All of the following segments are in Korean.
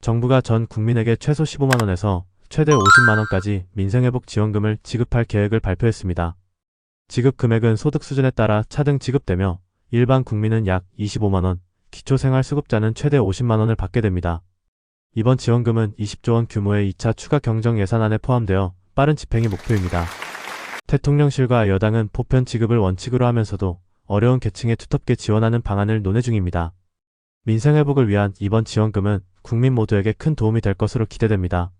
정부가 전 국민에게 최소 15만원에서 최대 50만원까지 민생회복 지원금을 지급할 계획을 발표했습니다. 지급 금액은 소득 수준에 따라 차등 지급되며 일반 국민은 약 25만원, 기초생활수급자는 최대 50만원을 받게 됩니다. 이번 지원금은 20조원 규모의 2차 추가 경정 예산안에 포함되어 빠른 집행이 목표입니다. 대통령실과 여당은 보편 지급을 원칙으로 하면서도 어려운 계층에 두텁게 지원하는 방안을 논의 중입니다. 민생회복을 위한 이번 지원금은 국민 모두에게 큰 도움이 될 것으로 기대됩니다.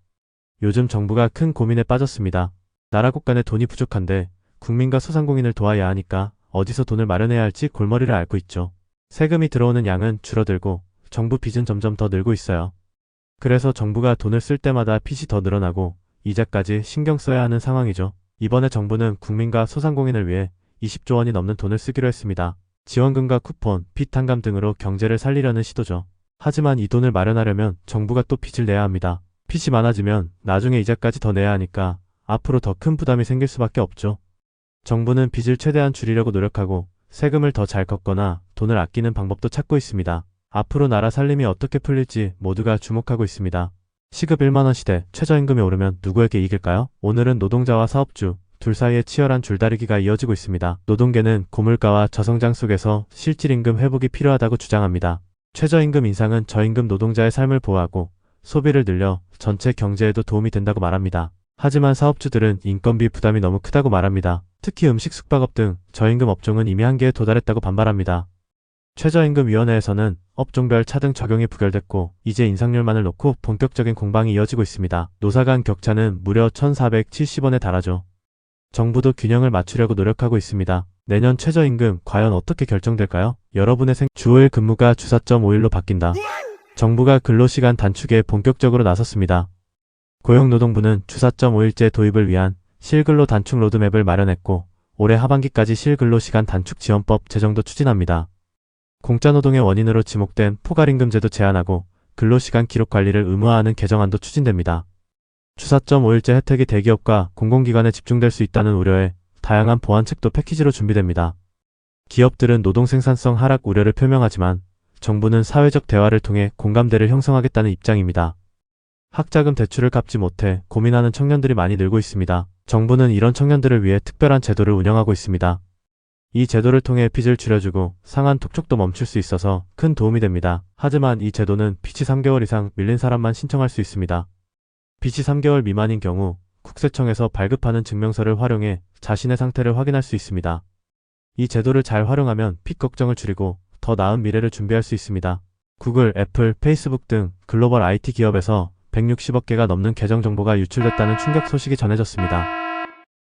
요즘 정부가 큰 고민에 빠졌습니다. 나라국 간에 돈이 부족한데 국민과 소상공인을 도와야 하니까 어디서 돈을 마련해야 할지 골머리를 앓고 있죠. 세금이 들어오는 양은 줄어들고 정부 빚은 점점 더 늘고 있어요. 그래서 정부가 돈을 쓸 때마다 빚이 더 늘어나고 이자까지 신경 써야 하는 상황이죠. 이번에 정부는 국민과 소상공인을 위해 20조 원이 넘는 돈을 쓰기로 했습니다. 지원금과 쿠폰, 빚 탕감 등으로 경제를 살리려는 시도죠. 하지만 이 돈을 마련하려면 정부가 또 빚을 내야 합니다. 빚이 많아지면 나중에 이자까지 더 내야 하니까 앞으로 더 큰 부담이 생길 수밖에 없죠. 정부는 빚을 최대한 줄이려고 노력하고 세금을 더 잘 걷거나 돈을 아끼는 방법도 찾고 있습니다. 앞으로 나라 살림이 어떻게 풀릴지 모두가 주목하고 있습니다. 시급 1만원 시대 최저임금이 오르면 누구에게 이길까요? 오늘은 노동자와 사업주 둘 사이에 치열한 줄다리기가 이어지고 있습니다. 노동계는 고물가와 저성장 속에서 실질임금 회복이 필요하다고 주장합니다. 최저임금 인상은 저임금 노동자의 삶을 보호하고 소비를 늘려 전체 경제에도 도움이 된다고 말합니다. 하지만 사업주들은 인건비 부담이 너무 크다고 말합니다. 특히 음식 숙박업 등 저임금 업종은 이미 한계에 도달했다고 반발합니다. 최저임금위원회에서는 업종별 차등 적용이 부결됐고 이제 인상률만을 놓고 본격적인 공방이 이어지고 있습니다. 노사 간 격차는 무려 1,470원에 달하죠. 정부도 균형을 맞추려고 노력하고 있습니다. 내년 최저임금 과연 어떻게 결정될까요? 여러분의 주 5일 근무가 주 4.5일로 바뀐다. 정부가 근로시간 단축에 본격적으로 나섰습니다. 고용노동부는 주 4.5일제 도입을 위한 실근로 단축 로드맵을 마련했고 올해 하반기까지 실근로시간 단축 지원법 제정도 추진합니다. 공짜노동의 원인으로 지목된 포괄임금제도 제한하고 근로시간 기록 관리를 의무화하는 개정안도 추진됩니다. 주 4.5일제 혜택이 대기업과 공공기관에 집중될 수 있다는 우려에 다양한 보완책도 패키지로 준비됩니다. 기업들은 노동 생산성 하락 우려를 표명하지만 정부는 사회적 대화를 통해 공감대를 형성하겠다는 입장입니다. 학자금 대출을 갚지 못해 고민하는 청년들이 많이 늘고 있습니다. 정부는 이런 청년들을 위해 특별한 제도를 운영하고 있습니다. 이 제도를 통해 빚을 줄여주고 상한 독촉도 멈출 수 있어서 큰 도움이 됩니다. 하지만 이 제도는 빚이 3개월 이상 밀린 사람만 신청할 수 있습니다. 빚이 3개월 미만인 경우 국세청에서 발급하는 증명서를 활용해 자신의 상태를 확인할 수 있습니다. 이 제도를 잘 활용하면 빚 걱정을 줄이고 더 나은 미래를 준비할 수 있습니다. 구글, 애플, 페이스북 등 글로벌 IT 기업에서 160억 개가 넘는 계정 정보가 유출됐다는 충격 소식이 전해졌습니다.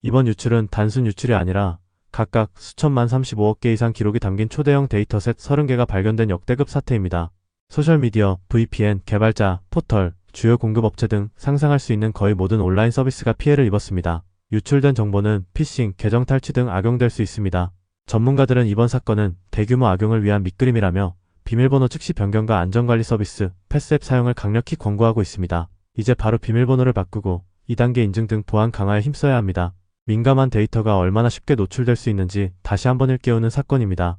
이번 유출은 단순 유출이 아니라 각각 수천만 35억 개 이상 기록이 담긴 초대형 데이터셋 30개가 발견된 역대급 사태입니다. 소셜미디어, VPN, 개발자, 포털, 주요 공급업체 등 상상할 수 있는 거의 모든 온라인 서비스가 피해를 입었습니다. 유출된 정보는 피싱, 계정 탈취 등 악용될 수 있습니다. 전문가들은 이번 사건은 대규모 악용을 위한 밑그림이라며 비밀번호 즉시 변경과 안전관리 서비스, 패스앱 사용을 강력히 권고하고 있습니다. 이제 바로 비밀번호를 바꾸고 2단계 인증 등 보안 강화에 힘써야 합니다. 민감한 데이터가 얼마나 쉽게 노출될 수 있는지 다시 한번 일깨우는 사건입니다.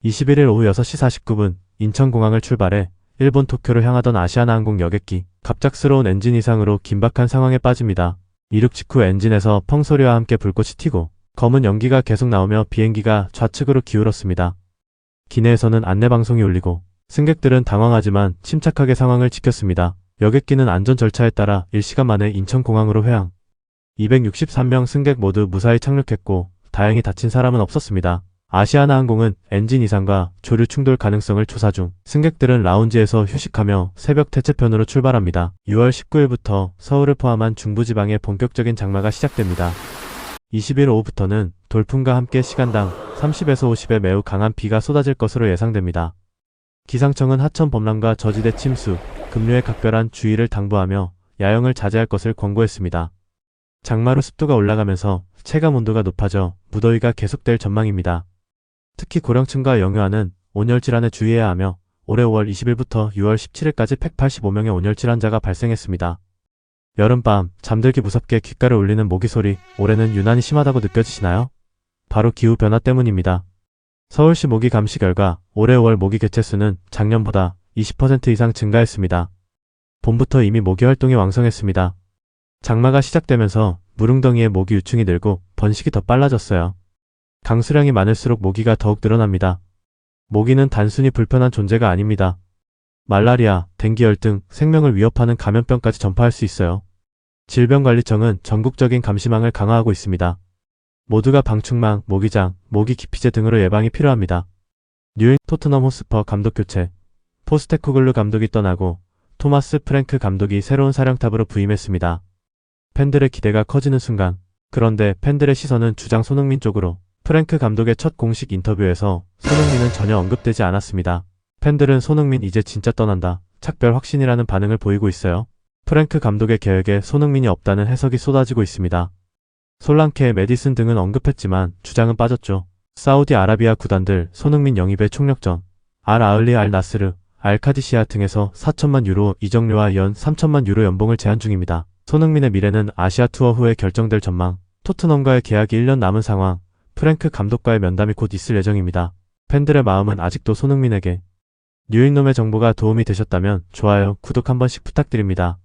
21일 오후 6시 49분 인천공항을 출발해 일본 도쿄로 향하던 아시아나항공 여객기 갑작스러운 엔진 이상으로 긴박한 상황에 빠집니다. 이륙 직후 엔진에서 펑 소리와 함께 불꽃이 튀고 검은 연기가 계속 나오며 비행기가 좌측으로 기울었습니다. 기내에서는 안내방송이 울리고 승객들은 당황하지만 침착하게 상황을 지켰습니다. 여객기는 안전 절차에 따라 1시간 만에 인천공항으로 회항. 263명 승객 모두 무사히 착륙했고 다행히 다친 사람은 없었습니다. 아시아나항공은 엔진 이상과 조류 충돌 가능성을 조사 중. 승객들은 라운지에서 휴식하며 새벽 대체편으로 출발합니다. 6월 19일부터 서울을 포함한 중부지방의 본격적인 장마가 시작됩니다. 20일 오후부터는 돌풍과 함께 시간당 30에서 50의 매우 강한 비가 쏟아질 것으로 예상됩니다. 기상청은 하천 범람과 저지대 침수, 급류에 각별한 주의를 당부하며 야영을 자제할 것을 권고했습니다. 장마로 습도가 올라가면서 체감 온도가 높아져 무더위가 계속될 전망입니다. 특히 고령층과 영유아는 온열 질환에 주의해야 하며 올해 5월 20일부터 6월 17일까지 185명의 온열 질환자가 발생했습니다. 여름밤 잠들기 무섭게 귓가를 울리는 모기 소리, 올해는 유난히 심하다고 느껴지시나요? 바로 기후변화 때문입니다. 서울시 모기 감시 결과 올해 5월 모기 개체수는 작년보다 20% 이상 증가했습니다. 봄부터 이미 모기 활동이 왕성했습니다. 장마가 시작되면서 물웅덩이에 모기 유충이 늘고 번식이 더 빨라졌어요. 강수량이 많을수록 모기가 더욱 늘어납니다. 모기는 단순히 불편한 존재가 아닙니다. 말라리아, 댕기열 등 생명을 위협하는 감염병까지 전파할 수 있어요. 질병관리청은 전국적인 감시망을 강화하고 있습니다. 모두가 방충망, 모기장, 모기 기피제 등으로 예방이 필요합니다. 뉴잉 토트넘 호스퍼 감독 교체. 포스테코글루 감독이 떠나고 토마스 프랭크 감독이 새로운 사령탑으로 부임했습니다. 팬들의 기대가 커지는 순간, 그런데 팬들의 시선은 주장 손흥민 쪽으로. 프랭크 감독의 첫 공식 인터뷰에서 손흥민은 전혀 언급되지 않았습니다. 팬들은 손흥민 이제 진짜 떠난다, 착별 확신이라는 반응을 보이고 있어요. 프랭크 감독의 계획에 손흥민이 없다는 해석이 쏟아지고 있습니다. 솔랑케, 메디슨 등은 언급했지만 주장은 빠졌죠. 사우디아라비아 구단들 손흥민 영입의 총력전. 알아흘리, 알나스르, 알카디시아 등에서 4천만 유로 이적료와 연 3천만 유로 연봉을 제한 중입니다. 손흥민의 미래는 아시아 투어 후에 결정될 전망. 토트넘과의 계약이 1년 남은 상황. 프랭크 감독과의 면담이 곧 있을 예정입니다. 팬들의 마음은 아직도 손흥민에게. 뉴잉놈의 정보가 도움이 되셨다면 좋아요, 구독 한 번씩 부탁드립니다.